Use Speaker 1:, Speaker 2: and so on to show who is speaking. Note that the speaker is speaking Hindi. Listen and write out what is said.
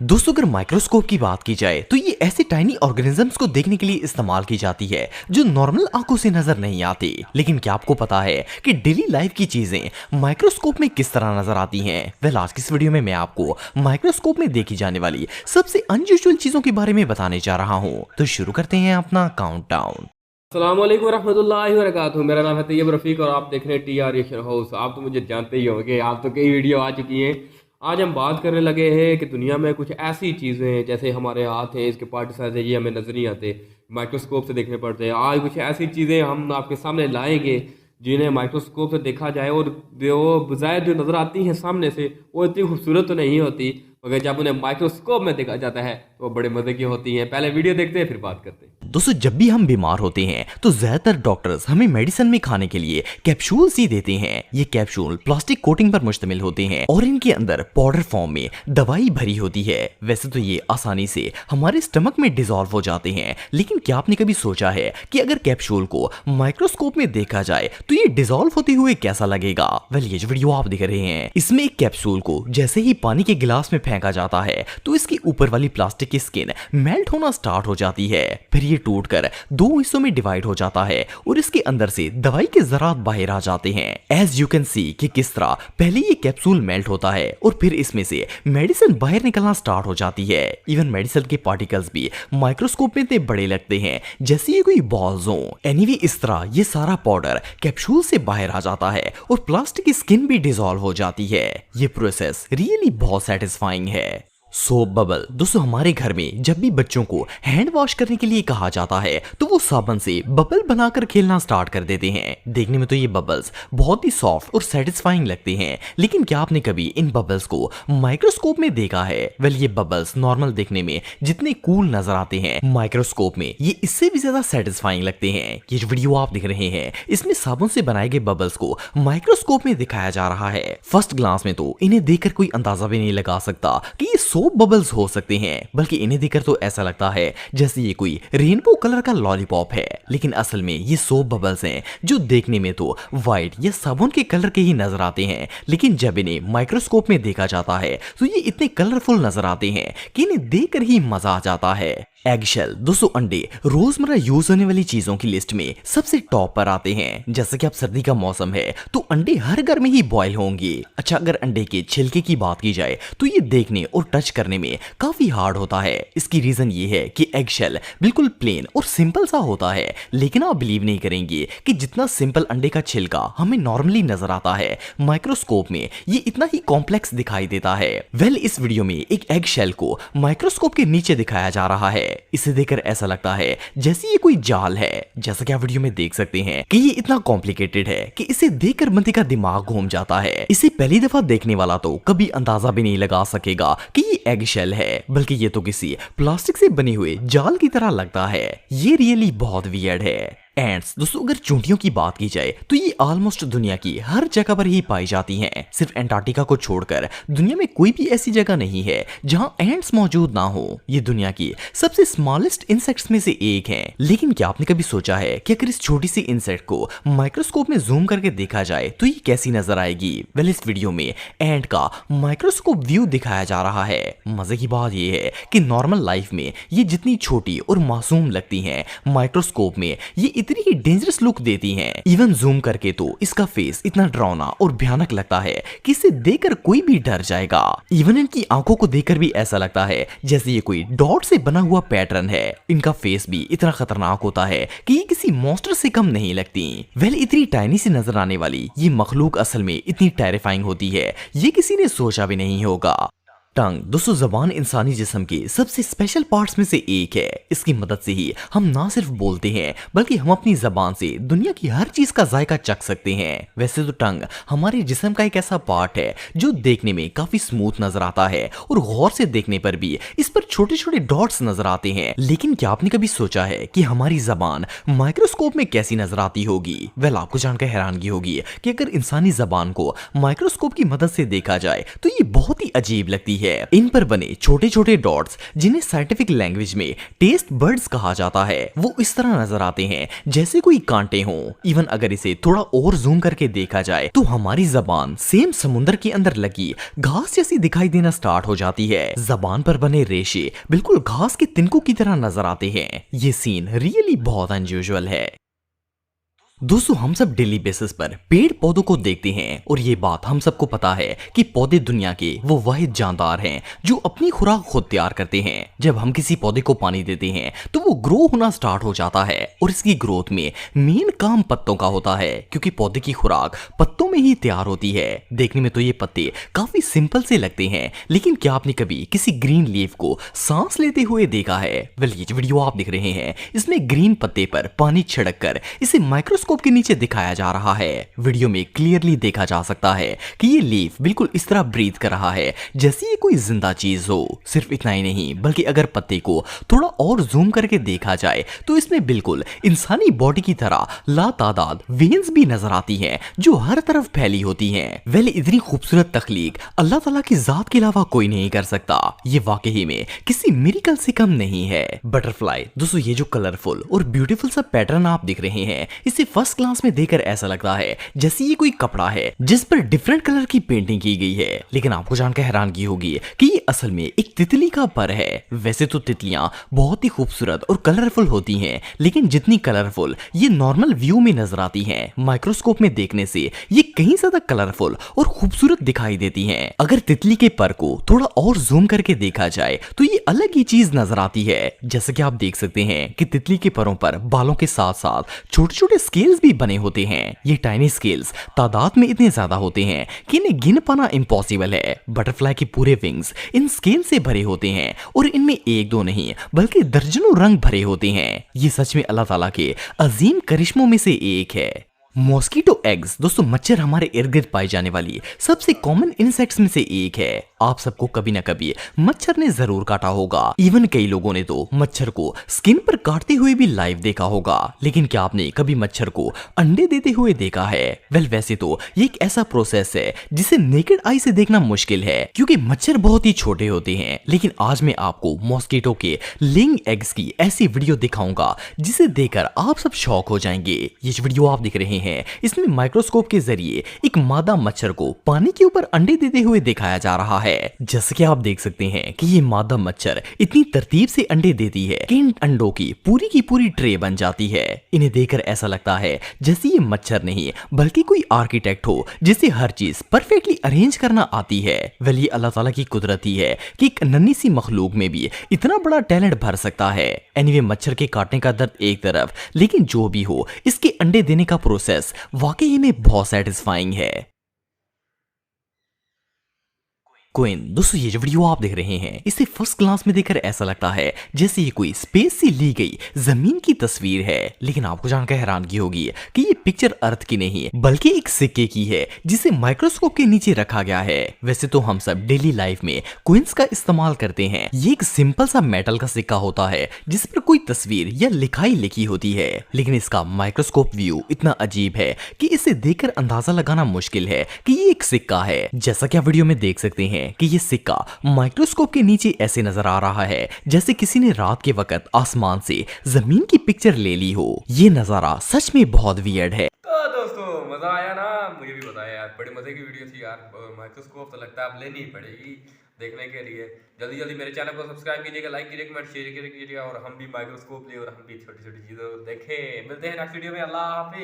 Speaker 1: दोस्तों अगर माइक्रोस्कोप की बात की जाए तो ये ऐसे टाइनी ऑर्गेनिजम्स को देखने के लिए इस्तेमाल की जाती है जो नॉर्मल आंखों से नजर नहीं आती। लेकिन क्या आपको पता है कि डेली लाइफ की चीजें माइक्रोस्कोप में किस तरह नजर आती हैं? वेल आज की इस वीडियो में मैं आपको माइक्रोस्कोप में देखी जाने वाली सबसे अनयूजुअल चीजों के बारे में बताने जा रहा हूँ। तो शुरू करते हैं अपना काउंटडाउन।
Speaker 2: अस्सलाम वालेकुम रहमतुल्लाहि व बरकातुहू। मेरा नाम है तैयब रफ़ीक और आप देख रहे हैं TR रिएक्शन हाउस। आप तो मुझे जानते ही होंगे, आप तो कई वीडियो आ चुकी हैं। आज हम बात करने लगे हैं कि दुनिया में कुछ ऐसी चीज़ें जैसे हमारे हाथ है, इसके पार्ट साइज है, ये हमें नजर नहीं आते, माइक्रोस्कोप से देखने पड़ते हैं। आज कुछ ऐसी चीज़ें हम आपके सामने लाएंगे जिन्हें माइक्रोस्कोप से देखा जाए और वो बज़ाहिर जो नज़र आती हैं सामने से वो इतनी खूबसूरत तो नहीं होती, मगर जब उन्हें माइक्रोस्कोप में देखा जाता है तो वो बड़े मज़े की होती हैं। पहले वीडियो देखते हैं फिर बात करते हैं।
Speaker 1: दोस्तों जब भी हम बीमार होते हैं तो ज्यादातर डॉक्टर्स हमें मेडिसिन में खाने के लिए कैप्सूल्स ही देते हैं। ये कैप्सूल प्लास्टिक कोटिंग पर मुश्तमिल होते हैं और इनके अंदर पाउडर फॉर्म में दवाई भरी होती है। वैसे तो ये आसानी से हमारे स्टमक में डिसॉल्व हो जाते हैं, लेकिन क्या आपने कभी सोचा है कि अगर कैप्सूल को माइक्रोस्कोप में देखा जाए तो ये डिसॉल्व होते हुए कैसा लगेगा? वेल ये जो वीडियो आप देख रहे हैं इसमें एक कैप्सूल को जैसे ही पानी के गिलास में फेंका जाता है तो इसकी ऊपर वाली प्लास्टिक की स्किन मेल्ट होना स्टार्ट हो जाती है। फिर ये टूटकर दो हिस्सों में डिवाइड हो जाता है और इसके अंदर से दवाई के जरात बाहर आ जाते हैं। एज यू कैन सी कि किस तरह पहले ये कैप्सूल मेल्ट होता है और फिर इसमें से मेडिसिन बाहर निकलना स्टार्ट हो जाती है। इवन मेडिसिन के पार्टिकल्स भी माइक्रोस्कोप में इतने बड़े लगते हैं जैसे ये कोई बॉल्स हो। एनीवे इस तरह ये सारा पाउडर कैप्सूल से बाहर आ जाता है और प्लास्टिक की स्किन भी डिसॉल्व हो जाती है। ये प्रोसेस रियली बहुत सेटिस्फाइंग है। Soap bubble. दोस्तों हमारे घर में जब भी बच्चों को हैंड वॉश करने के लिए कहा जाता है तो वो साबुन से बबल बनाकर खेलना स्टार्ट कर देते हैं। देखने में तो ये बबल्स बहुत ही सॉफ्ट और सेटिस्फाइंग लगते हैं, लेकिन क्या आपने कभी इन बबल्स को माइक्रोस्कोप में देखा है? वेल ये बबल्स नॉर्मल देखने में जितने कूल नजर आते हैं, माइक्रोस्कोप में ये इससे भी ज्यादा सेटिस्फाइंग लगते हैं। ये जो वीडियो आप देख रहे हैं इसमें साबुन से बनाए गए बबल्स को माइक्रोस्कोप में दिखाया जा रहा है। फर्स्ट ग्लांस में तो इन्हें देखकर कोई अंदाजा भी नहीं लगा सकता कि ये सोप बबल्स हो सकते हैं, बल्कि इन्हें देखकर तो ऐसा लगता है जैसे ये कोई रेनबो कलर का लॉलीपॉप है। लेकिन असल में ये सोप बबल्स हैं जो देखने में तो व्हाइट या साबुन के कलर के ही नजर आते हैं, लेकिन जब इन्हें माइक्रोस्कोप में देखा जाता है तो ये इतने कलरफुल नजर आते हैं कि इन्हें देखकर ही मजा आ जाता है। एगशेल। दोस्तों अंडे रोजमर्रा यूज होने वाली चीजों की लिस्ट में सबसे टॉप पर आते हैं। जैसे कि अब सर्दी का मौसम है तो अंडे हर घर में ही बॉयल होंगे। अच्छा अगर अंडे के छिलके की बात की जाए तो ये देखने और टच करने में काफी हार्ड होता है। इसकी रीजन ये है कि एगशेल बिल्कुल प्लेन और सिंपल सा होता है, लेकिन आप बिलीव नहीं करेंगे कि जितना सिंपल अंडे का छिलका हमें नॉर्मली नजर आता है, माइक्रोस्कोप में ये इतना ही कॉम्प्लेक्स दिखाई देता है। वेल इस वीडियो में एक एगशेल को माइक्रोस्कोप के नीचे दिखाया जा रहा है। इसे देखकर ऐसा लगता है जैसे ये कोई जाल है। जैसा कि आप वीडियो में देख सकते हैं कि ये इतना कॉम्प्लिकेटेड है कि इसे देखकर बंदे का दिमाग घूम जाता है। इसे पहली दफा देखने वाला तो कभी अंदाजा भी नहीं लगा सकेगा कि ये एगशेल है, बल्कि ये तो किसी प्लास्टिक से बने हुए जाल की तरह लगता है। ये रियली बहुत वियर्ड है। एंट्स। दोस्तों अगर चूंटियों की बात की जाए तो ये ऑलमोस्ट दुनिया की हर जगह पर ही पाई जाती हैं। सिर्फ एंटार्क्टिका को छोड़कर दुनिया में कोई भी ऐसी जगह नहीं है जहां एंट्स मौजूद ना हो। ये दुनिया की सबसे स्मॉलेस्ट इंसेक्ट्स में से एक है। लेकिन क्या आपने कभी सोचा है कि अगर इस छोटी सी इंसेक्ट को माइक्रोस्कोप में जूम करके देखा जाए तो ये कैसी नजर आएगी? वेल इस वीडियो में एंट का माइक्रोस्कोप व्यू दिखाया जा रहा है। मजे की बात यह है कि नॉर्मल लाइफ में ये जितनी छोटी और मासूम लगती हैं, माइक्रोस्कोप में ये इतनी ही डेंजरस लुक देती हैं। इवन जूम करके तो इसका फेस इतना डरावना और भयानक लगता है कि इसे देखकर कोई भी डर जाएगा। इवन इनकी आंखों को देखकर भी ऐसा लगता है जैसे ये कोई डॉट से बना हुआ पैटर्न है। इनका फेस भी इतना खतरनाक होता है कि ये किसी मॉन्स्टर से कम नहीं लगती। वेल इतनी टाइनी सी नजर आने वाली ये मखलूक असल में इतनी टेरिफाइंग होती है, ये किसी ने सोचा भी नहीं होगा। टंग। दोस्तों जबान इंसानी जिस्म के सबसे स्पेशल पार्ट्स में से एक है। इसकी मदद से ही हम ना सिर्फ बोलते हैं बल्कि हम अपनी जबान से दुनिया की हर चीज का जायका चख सकते हैं। वैसे तो टंग हमारे जिस्म का एक ऐसा पार्ट है जो देखने में काफी स्मूथ नजर आता है और गौर से देखने पर भी इस पर छोटे छोटे डॉट्स नजर आते हैं। लेकिन क्या आपने कभी सोचा है कि हमारी जबान माइक्रोस्कोप में कैसी नजर आती होगी? वेल आपको जानकर हैरानगी होगी कि अगर इंसानी जबान को माइक्रोस्कोप की मदद से देखा जाए तो ये बहुत ही अजीब लगती है। है। इन पर बने छोटे छोटे डॉट्स, जिन्हें साइंटिफिक लैंग्वेज में टेस्ट बर्ड्स कहा जाता है, वो इस तरह नजर आते हैं जैसे कोई कांटे हों। इवन अगर इसे थोड़ा और जूम करके देखा जाए तो हमारी जबान सेम समुद्र के अंदर लगी घास जैसी दिखाई देना स्टार्ट हो जाती है। जबान पर बने रेशे बिल्कुल घास के तिनकों की तरह नजर आते हैं। ये सीन रियली बहुत अनयूजुअल है। दोस्तों, हम सब डेली बेसिस पर पेड़ पौधों को देखते हैं और ये बात हम सबको पता है कि पौधे दुनिया के वो वाहिद जानदार हैं जो अपनी खुराक खुद तैयार करते हैं। जब हम किसी पौधे को पानी देते हैं तो वो ग्रो होना स्टार्ट हो जाता है और इसकी ग्रोथ में मेन काम पत्तों का होता है, क्योंकि पौधे की खुराक पत्तों में ही तैयार होती है। देखने में तो ये पत्ते काफी सिंपल से लगते हैं, लेकिन क्या आपने कभी किसी ग्रीन लीफ को सांस लेते हुए देखा है? वेल, ये जो वीडियो आप देख रहे हैं इसमें ग्रीन पत्ते पर पानी छिड़क कर इसे माइक्रोस्कोप के नीचे दिखाया जा रहा है। वीडियो में क्लियरली देखा जा सकता है कि ये लीफ बिल्कुल इस तरह ब्रीथ कर रहा है जैसे ये कोई जिंदा चीज हो। सिर्फ इतना ही नहीं, बल्कि अगर पत्ते को थोड़ा और जूम करके देखा जाए तो इसमें बिल्कुल इंसानी बॉडी की तरह लातादाद वेन्स भी नजर आती हैं जो हर तरफ फैली होती हैं। वेल, इतनी खूबसूरत तख्लीक अल्लाह ताला की जात के अलावा कोई नहीं कर सकता। ये वाकई में किसी मिरेकल से कम नहीं है। बटरफ्लाई दोस्तों, ये जो कलरफुल और ब्यूटीफुल सा पैटर्न आप देख रहे हैं, इसे फर्स्ट क्लास में देखकर ऐसा लगता है जैसे ये कोई कपड़ा है जिस पर डिफरेंट कलर की पेंटिंग की गई है। लेकिन आपको जानकर हैरानगी होगी कि ये असल में एक तितली का पर है। वैसे तो तितलियां बहुत ही खूबसूरत और कलरफुल होती हैं, लेकिन जितनी कलरफुल ये नॉर्मल व्यू में नजर आती हैं, माइक्रोस्कोप में देखने से ये कहीं ज्यादा कलरफुल और खूबसूरत दिखाई देती हैं। अगर तितली के पर को थोड़ा और जूम करके देखा जाए तो ये अलग ही चीज नजर आती है। जैसे कि आप देख सकते हैं कि तितली के परों पर बालों के साथ साथ छोटे छोटे स्केल्स भी बने होते हैं। ये टाइनी स्केल्स तादाद में इतने ज्यादा होते हैं कि इन्हें गिन पाना इम्पॉसिबल है। बटरफ्लाई के पूरे विंग्स इन स्केल से भरे होते हैं और इनमें एक दो नहीं बल्कि दर्जनों रंग भरे होते हैं। ये सच में अल्लाह ताला के अजीम करिश्मों में से एक है। मॉस्किटो एग्स दोस्तों, मच्छर हमारे इर्द गिर्द पाई जाने वाली सबसे कॉमन इंसेक्ट्स में से एक है। आप सबको कभी ना कभी मच्छर ने जरूर काटा होगा। इवन कई लोगों ने तो मच्छर को स्किन पर काटते हुए भी लाइव देखा होगा। लेकिन क्या आपने कभी मच्छर को अंडे देते हुए देखा है? वेल, वैसे तो ये एक ऐसा प्रोसेस है जिसे नेकेड आई से देखना मुश्किल है, क्योंकि मच्छर बहुत ही छोटे होते हैं। लेकिन आज मैं आपको मॉस्किटो के लेइंग एग्स की ऐसी वीडियो दिखाऊंगा जिसे देखकर आप सब शॉक हो जाएंगे। ये जो वीडियो आप देख रहे हैं इसमें माइक्रोस्कोप के जरिए एक मादा मच्छर को पानी के ऊपर अंडे देते हुए दिखाया जा रहा है। जैसे कि आप देख सकते हैं कि ये मादा मच्छर इतनी तरतीब से अंडे देती है कि इन अंडों की पूरी ट्रे बन जाती है। इन्हें देखकर ऐसा लगता है जैसे ये मच्छर नहीं बल्कि कोई आर्किटेक्ट हो जिसे हर चीज परफेक्टली अरेंज करना आती है। वेल, ये अल्लाह ताला की कुदरत ही है कि एक नन्ही सी मखलूक में भी इतना बड़ा टैलेंट भर सकता है। एनीवे, मच्छर के काटने का दर्द एक तरफ, लेकिन जो भी हो इसके अंडे देने का प्रोसेस वाकई में बहुत सेटिस्फाइंग है। क्वीन दोस्तों, ये जो वीडियो आप देख रहे हैं इसे फर्स्ट क्लास में देखकर ऐसा लगता है जैसे ये कोई स्पेस से ली गई जमीन की तस्वीर है। लेकिन आपको जानकर हैरानगी होगी कि ये पिक्चर अर्थ की नहीं बल्कि एक सिक्के की है जिसे माइक्रोस्कोप के नीचे रखा गया है। वैसे तो हम सब डेली लाइफ में क्वींस का इस्तेमाल करते हैं। ये एक सिंपल सा मेटल का सिक्का होता है जिस पर कोई तस्वीर या लिखाई लिखी होती है, लेकिन इसका माइक्रोस्कोप व्यू इतना अजीब है कि इसे देखकर अंदाजा लगाना मुश्किल है कि ये एक सिक्का है। जैसा कि आप वीडियो में देख सकते हैं कि ये सिक्का माइक्रोस्कोप के नीचे ऐसे नजर आ रहा है जैसे किसी ने रात के वक्त आसमान से जमीन की पिक्चर ले ली हो। ये नजारा सच में बहुत वियर्ड है।
Speaker 2: तो दोस्तों, मजा आया ना? मुझे भी बताया यार, बड़े मजे की वीडियो थी यार। माइक्रोस्कोप तो लगता है अब लेनी ही पड़ेगी देखने के लिए। जल्दी जल्दी मेरे चैनल को सब्सक्राइब कीजिएगा, लाइक कीजिएगा, कमेंट शेयर कीजिएगा और हम भी माइक्रोस्कोप ले और हम भी छोटी छोटी चीज़ों देखें। मिलते हैं नेक्स्ट वीडियो में। अल्लाह हाफिज़।